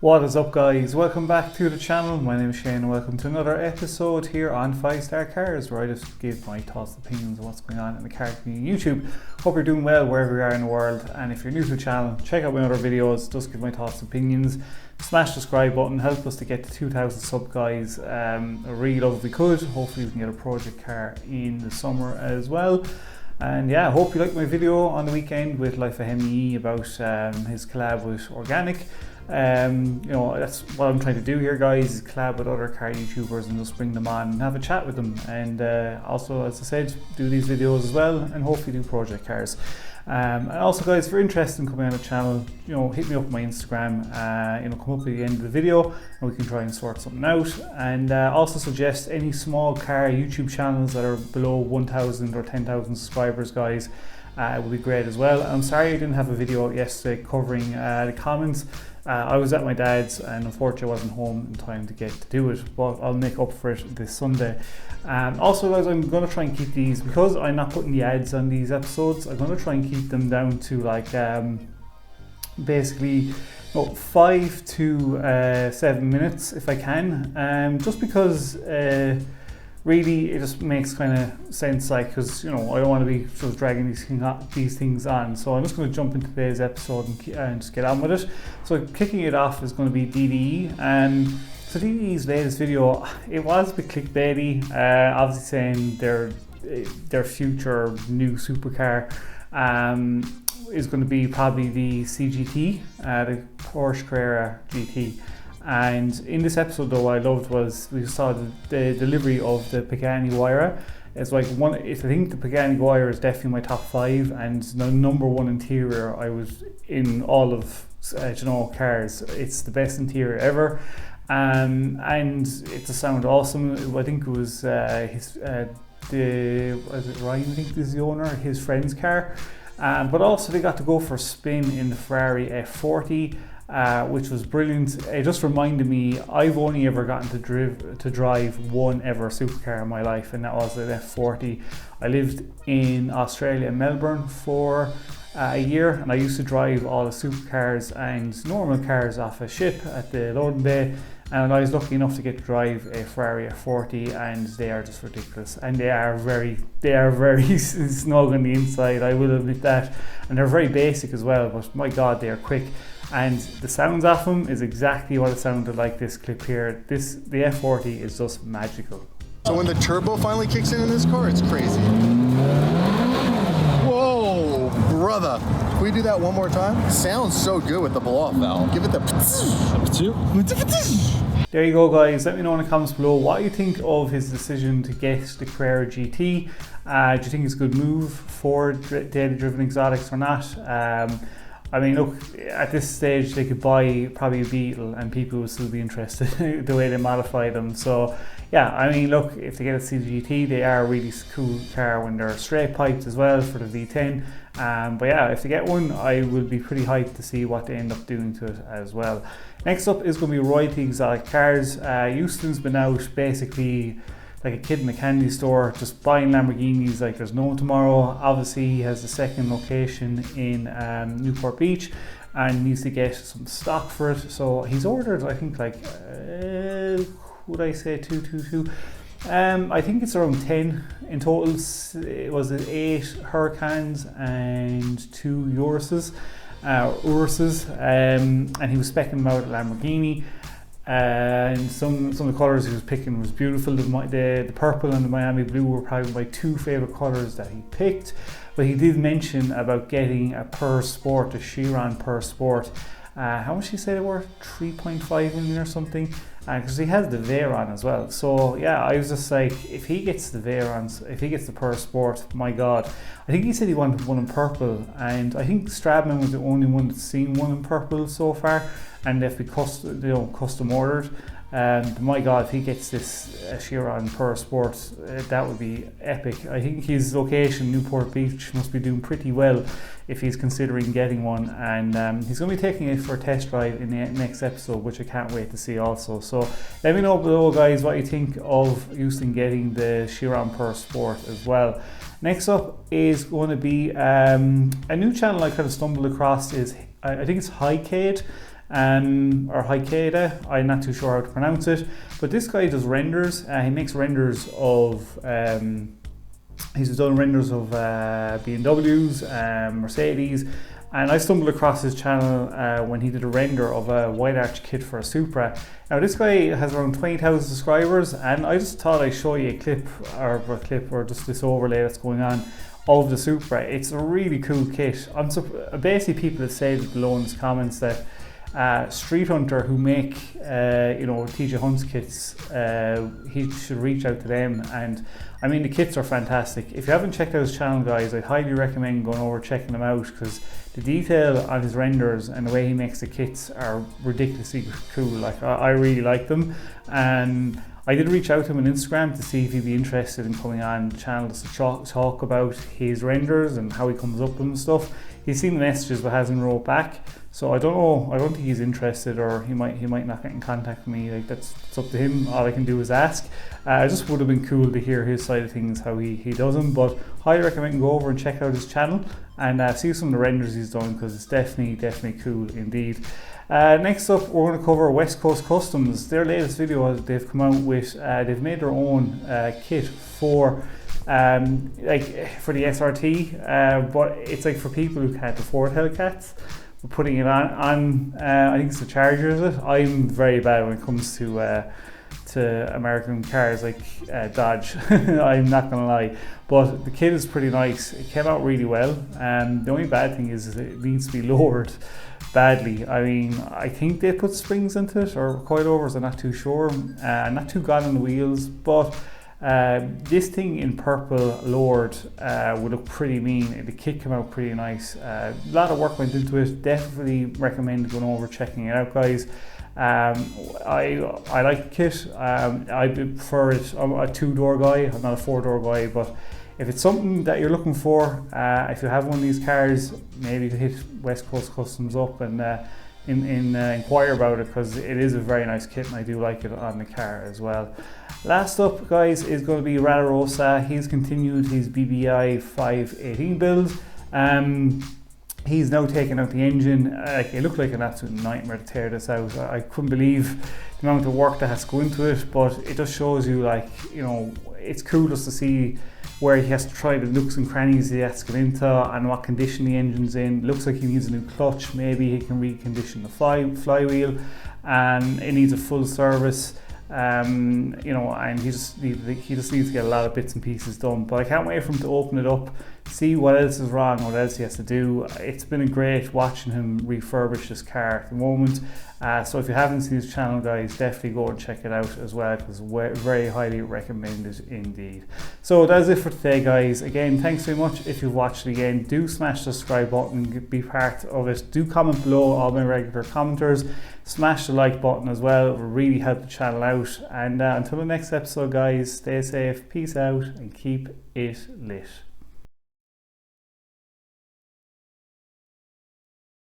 What is up, guys? Welcome back to the channel. My name is Shane and welcome to another episode here on 5-Star Cars, where I just give my thoughts and opinions on what's going on in the car community on YouTube. Hope you're doing well wherever you are in the world, and if you're new to the channel, check out my other videos, just give my thoughts and opinions. Smash the subscribe button, help us to get to 2,000 sub, guys. I really love if we could. Hopefully we can get a project car in the summer as well. And yeah, I hope you liked my video on the weekend with Life of Hemi about his collab with Organic. You know, that's what I'm trying to do here, guys, is collab with other car YouTubers and just bring them on and have a chat with them, and also, as I said, do these videos as well and hopefully do project cars. And also, guys, if you're interested in coming on the channel, you know, hit me up on my Instagram, you know, come up at the end of the video and we can try and sort something out. And also suggest any small car YouTube channels that are below 1,000 or 10,000 subscribers, guys. It would be great as well. I'm sorry I didn't have a video yesterday covering the comments. I was at my dad's and unfortunately I wasn't home in time to get to do it, but I'll make up for it this Sunday. Also, guys, I'm going to try and keep these, because I'm not putting the ads on these episodes, I'm going to try and keep them down to like basically 5 to 7 minutes if I can, just because really it just makes kind of sense, like, because, you know, I don't want to be sort of dragging these things on. So I'm just going to jump into today's episode and just get on with it. So kicking it off is going to be DDE. So DDE's latest video, it was a bit clickbaity, obviously saying their future new supercar is going to be probably the CGT, the Porsche Carrera GT. And in this episode, though, what I loved was we saw the delivery of the Pagani Huayra. It's like I think the Pagani Huayra is definitely my top 5, and the #1 interior I was in all of cars. It's the best interior ever, and it just sounded awesome. I think it was was it Ryan? I think is the owner, his friend's car. But also they got to go for a spin in the Ferrari F40. Which was brilliant. It just reminded me, I've only ever gotten to drive one ever supercar in my life, and that was an F40. I lived in Australia, Melbourne, for a year, and I used to drive all the supercars and normal cars off a ship at the loading bay, and I was lucky enough to get to drive a Ferrari F40, and they are just ridiculous, and they are very snug on the inside, I will admit that, and they're very basic as well, but my god, they are quick. And the sounds off them is exactly what it sounded like this clip here. The F40 is just magical. So when the turbo finally kicks in this car, it's crazy. Whoa, brother. Can we do that one more time? Sounds so good with the blow-off valve. Give it the... There you go, guys. Let me know in the comments below what you think of his decision to get the Carrera GT. Do you think it's a good move for daily driven exotics or not? I mean, look, at this stage they could buy probably a Beetle and people would still be interested the way they modify them. So yeah, I mean, look, if they get a CGT, they are a really cool car when they're straight piped as well for the V10. But yeah, if they get one, I will be pretty hyped to see what they end up doing to it as well. Next up is going to be Royalty Exotic Cars. Houston's been out basically like a kid in a candy store, just buying Lamborghinis like there's no tomorrow. Obviously he has the second location in Newport Beach and needs to get some stock for it, so he's ordered, I think, like would I say 222, I think it's around 10 in total. It was 8 Hurricanes and 2 Uruses, and he was speccing them out at Lamborghini. And some of the colours he was picking was beautiful. The purple and the Miami blue were probably my 2 favourite colours that he picked. But he did mention about getting a Purse Sport, a Chiron Purse Sport. How much did he say they were? 3.5 million or something. Because he has the Veyron as well. So yeah, I was just like, if he gets the Veyrons, if he gets the Purse Sport, my god. I think he said he wanted one in purple, and I think Stradman was the only one that's seen one in purple so far, and if we custom ordered. My god, if he gets this Chiron Purse Sport, that would be epic. I think his location, Newport Beach, must be doing pretty well if he's considering getting one, and he's going to be taking it for a test drive in the next episode, which I can't wait to see also. So let me know below, guys, what you think of Houston getting the Chiron Purse Sport as well. Next up is going to be a new channel I kind of stumbled across. I think it's Highcade. or Hikeda, I'm not too sure how to pronounce it, but this guy does renders. He makes renders of he's done renders of BMWs, Mercedes, and I stumbled across his channel when he did a render of a wide arch kit for a Supra. Now this guy has around 20,000 subscribers, and I just thought I'd show you a clip or just this overlay that's going on of the Supra. It's a really cool kit. Basically people have said below in the comments that Street Hunter, who make TJ Hunt's kits, he should reach out to them. And I mean, the kits are fantastic. If you haven't checked out his channel, guys, I'd highly recommend going over checking them out, because the detail on his renders and the way he makes the kits are ridiculously cool. Like, I really like them, and I did reach out to him on Instagram to see if he'd be interested in coming on the channel just to talk about his renders and how he comes up with them and stuff. He's seen the messages but hasn't wrote back, so I don't know. I don't think he's interested, or he might not get in contact with me. Like, it's up to him. All I can do is ask. It just would have been cool to hear his side of things, how he does them. But highly recommend you go over and check out his channel and see some of the renders he's done, because it's definitely cool indeed. Next up, we're going to cover West Coast Customs. Their latest video, they've come out with, they've made their own kit for for the SRT, but it's like for people who can't afford Hellcats. We're putting it on I think it's the Charger, is it? I'm very bad when it comes to American cars like Dodge. I'm not gonna lie, but the kit is pretty nice. It came out really well. The only bad thing is it needs to be lowered badly. I mean, I think they put springs into it or coilovers. I'm not too sure. Not too gone on the wheels, but this thing in purple lowered would look pretty mean. The kit came out pretty nice. A lot of work went into it. Definitely recommend going over checking it out, guys. I like the kit. I prefer it. I'm a 2-door guy. I'm not a 4-door guy, but if it's something that you're looking for, if you have one of these cars, maybe to hit West Coast Customs up and inquire about it, because it is a very nice kit and I do like it on the car as well. Last up, guys, is going to be Radarosa. He's continued his BBI 518 build. He's now taken out the engine. It looked like an absolute nightmare to tear this out. I couldn't believe the amount of work that has to go into it, but it just shows you, like, you know, it's cool just to see where he has to try the nooks and crannies he has to get into and what condition the engine's in. Looks like he needs a new clutch. Maybe he can recondition the flywheel, and it needs a full service. You know, and he just needs to get a lot of bits and pieces done. But I can't wait for him to open it up, see what else is wrong, what else he has to do. It's been great watching him refurbish this car at the moment. So if you haven't seen his channel, guys, definitely go and check it out as well, because very highly recommended indeed. So that's it for today, guys. Again, thanks very much if you've watched it. Again, do smash the subscribe button, be part of it. Do comment below, all my regular commenters. Smash the like button as well. It will really help the channel out. And until the next episode, guys, stay safe, peace out, and keep it lit.